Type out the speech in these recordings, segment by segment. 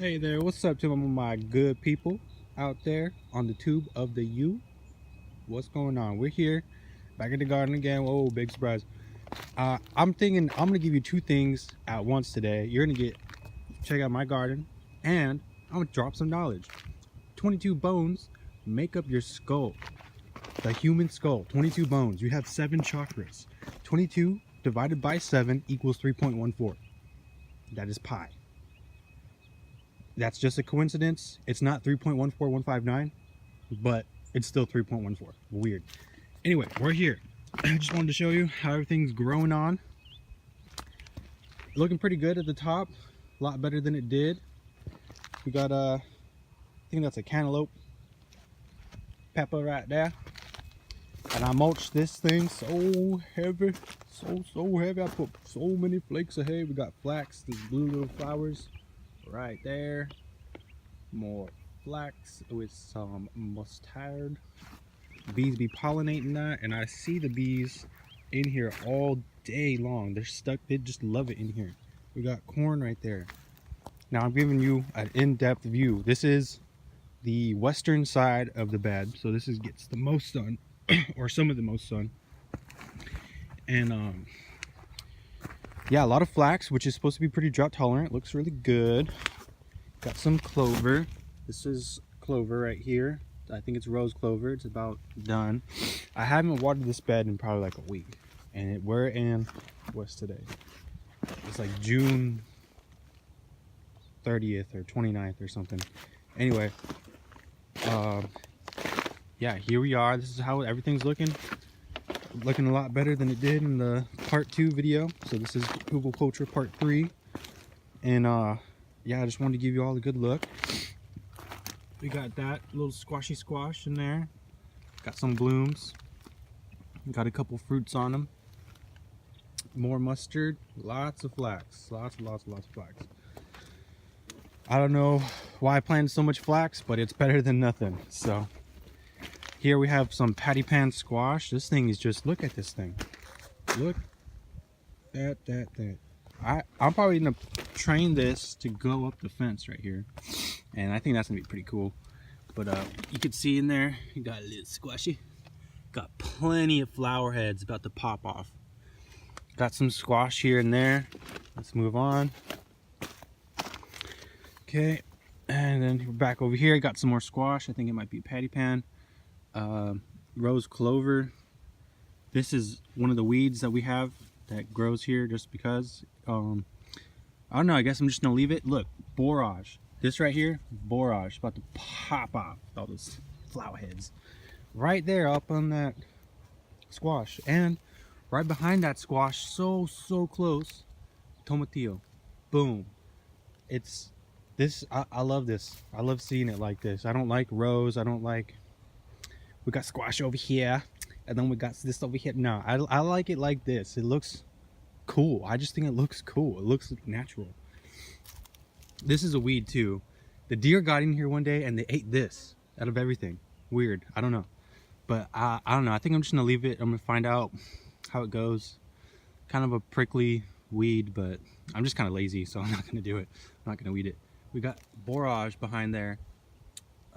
Hey there, what's up to my good people out there on the tube of the U? What's going on? We're here, back in the garden again. Whoa, big surprise. I'm thinking I'm gonna give you two things at once today. You're gonna check out my garden, and I'm gonna drop some knowledge. 22 bones make up your skull. The human skull, 22 bones. You have 7 chakras. 22 divided by 7 equals 3.14. That is pi. That's just a coincidence. It's not 3.14159, but it's still 3.14. Weird. Anyway, we're here. I just wanted to show you how everything's growing on. Looking pretty good at the top. A lot better than it did. We got I think that's a cantaloupe pepper right there. And I mulched this thing so heavy. So heavy. I put so many flakes of hay. We got flax, these blue little flowers right there. More flax with some mustard. Bees be pollinating that, and I see the bees in here all day long. They're stuck. They just love it in here. We got corn right there. Now I'm giving you an in-depth view. This is the western side of the bed, so this gets the most sun or some of the most sun. And yeah, a lot of flax, which is supposed to be pretty drought tolerant. Looks really good. Got some clover. This is clover right here. I think it's rose clover. It's about done. I haven't watered this bed in probably like a week, and we're in, what's today? It's like June 30th or 29th or something. Anyway, yeah, here we are. This is how everything's looking a lot better than it did in the part 2 video. So this is Hugelkulture part 3, and yeah, I just wanted to give you all a good look. We got that little squashy squash in there. Got some blooms. Got a couple fruits on them. More mustard. Lots of flax. Lots of flax. I don't know why I planted so much flax, but it's better than nothing. So here we have some patty pan squash. This thing is just, look at this thing. Look at that thing. I'm probably gonna train this to go up the fence right here, and I think that's gonna be pretty cool. But you can see in there, you got a little squashy. Got plenty of flower heads about to pop off. Got some squash here and there. Let's move on. Okay, and then we're back over here. Got some more squash. I think it might be patty pan. Rose clover. This is one of the weeds that we have that grows here just because. I don't know, I guess I'm just gonna leave it. Look, borage. This right here, borage, about to pop off all those flower heads. Right there up on that squash. And right behind that squash, so close, tomatillo. Boom. It's this, I love this. I love seeing it like this. I don't like rose, I don't like, we got squash over here, and then we got this over here. No, I like it like this. It looks cool. I just think it looks cool. It looks natural. This is a weed too. The deer got in here one day and they ate this out of everything. Weird. I don't know. But I don't know. I think I'm just gonna leave it. I'm gonna find out how it goes. Kind of a prickly weed, but I'm just kind of lazy, so I'm not gonna do it. I'm not gonna weed it. We got borage behind there.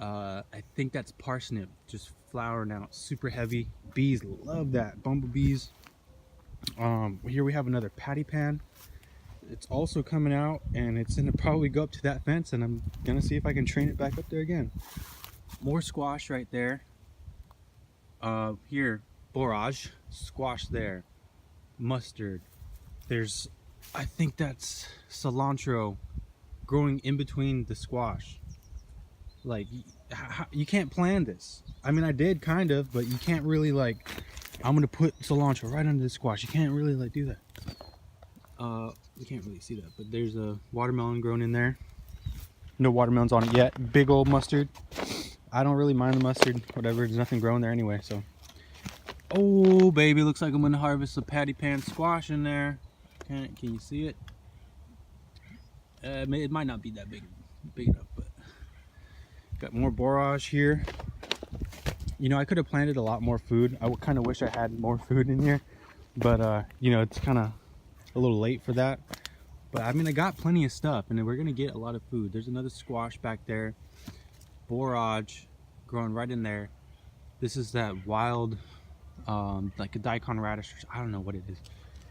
I think that's parsnip, just flowering out, super heavy. Bees love that. Bumblebees. Here we have another patty pan. It's also coming out, and it's gonna probably go up to that fence, and I'm gonna see if I can train it back up there again. More squash right there. Here, borage, squash there, mustard. There's, I think that's cilantro growing in between the squash. Like, you can't plan this. I mean, I did kind of, but you can't really, like, I'm gonna put cilantro right under the squash. You can't really like do that. You can't really see that, but there's a watermelon grown in there. No watermelons on it yet. Big old mustard. I don't really mind the mustard, whatever. There's nothing growing there anyway, so. Oh baby, looks like I'm gonna harvest a patty pan squash in there. Can you see it? It might not be that big enough, but got more borage here. You know, I could have planted a lot more food. I kind of wish I had more food in here, but you know, it's kind of a little late for that. But I mean, I got plenty of stuff, and then we're gonna get a lot of food. There's another squash back there, borage growing right in there. This is that wild, like a daikon radish, I don't know what it is.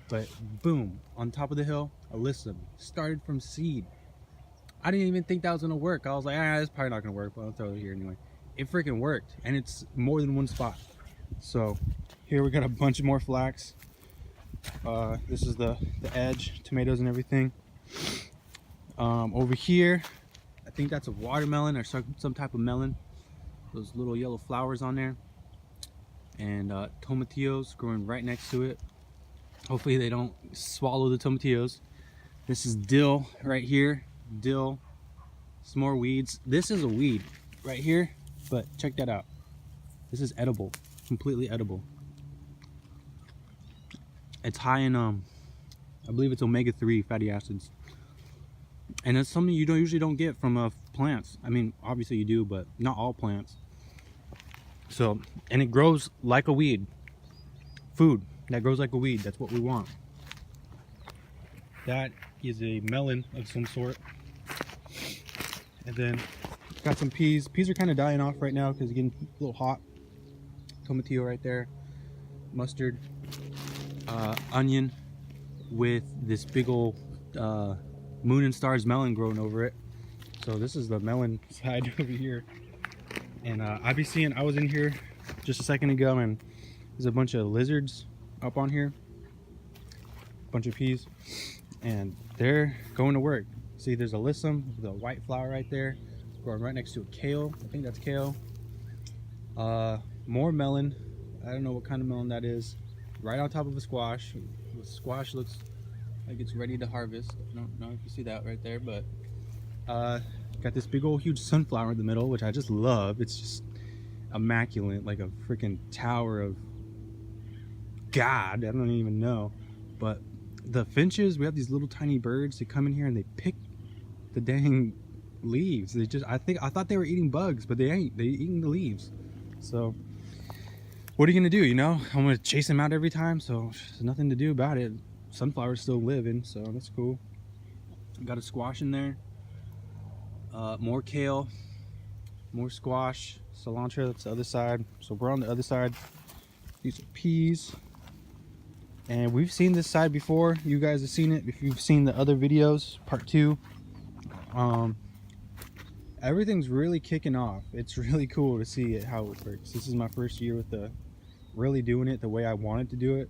But boom, on top of the hill, alyssum started from seed. I didn't even think that was gonna work. I was like, it's probably not gonna work, but I'll throw it here anyway. It freaking worked, and it's more than one spot. So here we got a bunch of more flax. This is the edge, tomatoes and everything. Over here, I think that's a watermelon or some type of melon. Those little yellow flowers on there. And tomatillos growing right next to it. Hopefully they don't swallow the tomatillos. This is dill right here. Dill. Some more weeds. This is a weed right here, but check that out. This is edible. Completely edible. It's high in I believe it's omega-3 fatty acids, and it's something you usually don't get from plants. I mean, obviously you do, but not all plants. So, and it grows like a weed. Food that grows like a weed. That's what we want. That is a melon of some sort. And then got some peas. Peas are kind of dying off right now because it's getting a little hot. Tomatillo right there. Mustard. Onion with this big old moon and stars melon growing over it. So this is the melon side over here. And I was in here just a second ago, and there's a bunch of lizards up on here. Bunch of peas. And they're going to work. See, there's alyssum, the white flower right there, growing right next to a kale. I think that's kale. More melon. I don't know what kind of melon that is. Right on top of a squash. The squash looks like it's ready to harvest. I don't know if you see that right there, but got this big old huge sunflower in the middle, which I just love. It's just immaculate, like a freaking tower of God. I don't even know. But the finches, we have these little tiny birds. They come in here and they pick the dang leaves. They just, I thought they were eating bugs, but they ain't. They're eating the leaves. So what are you gonna do? You know, I'm gonna chase them out every time. So there's nothing to do about it. Sunflower's still living, so that's cool. Got a squash in there. More kale, more squash, cilantro. That's the other side. So we're on the other side. These are peas. And we've seen this side before. You guys have seen it if you've seen the other videos, part 2. Everything's really kicking off. It's really cool to see it, how it works. This is my first year with really doing it the way I wanted to do it,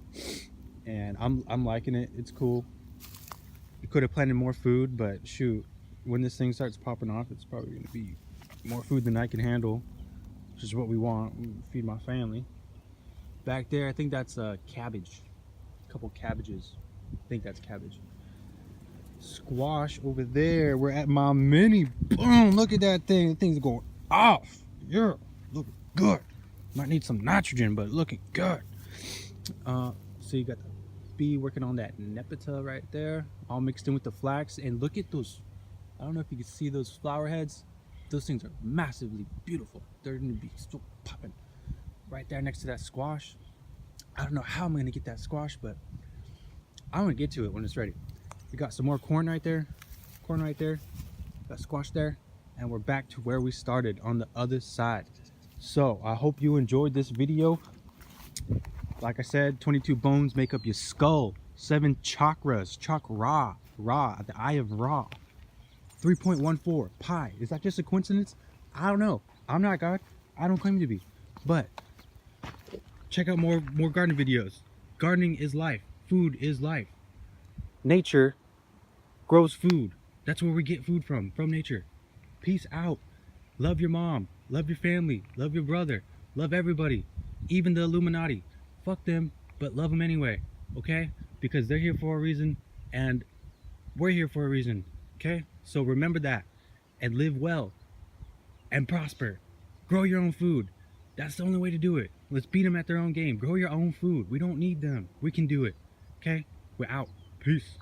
and I'm liking it. It's cool. I could have planted more food, but shoot, when this thing starts popping off, it's probably going to be more food than I can handle, which is what we want. We feed my family. Back there, I think that's cabbage. Couple cabbages. I think that's cabbage. Squash over there. We're at my mini. Boom! Look at that thing. The thing's going off. Yeah, looking good. Might need some nitrogen, but looking good. So you got the bee working on that nepeta right there, all mixed in with the flax. And look at those. I don't know if you can see those flower heads. Those things are massively beautiful. They're gonna be so popping right there next to that squash. I don't know how I'm gonna get that squash, but I'm gonna get to it when it's ready. We got some more corn right there, got squash there, and we're back to where we started on the other side. So I hope you enjoyed this video. Like I said, 22 bones make up your skull, 7 chakras, chakra, Ra, the eye of Ra, 3.14 pi. Is that just a coincidence? I don't know. I'm not God. I don't claim to be, but check out more garden videos. Gardening is life. Food is life. Nature grows food. That's where we get food from nature. Peace out. Love your mom. Love your family. Love your brother. Love everybody. Even the Illuminati. Fuck them, but love them anyway. Okay? Because they're here for a reason, and we're here for a reason. Okay? So remember that. And live well. And prosper. Grow your own food. That's the only way to do it. Let's beat them at their own game. Grow your own food. We don't need them. We can do it. Okay? We're out. Peace.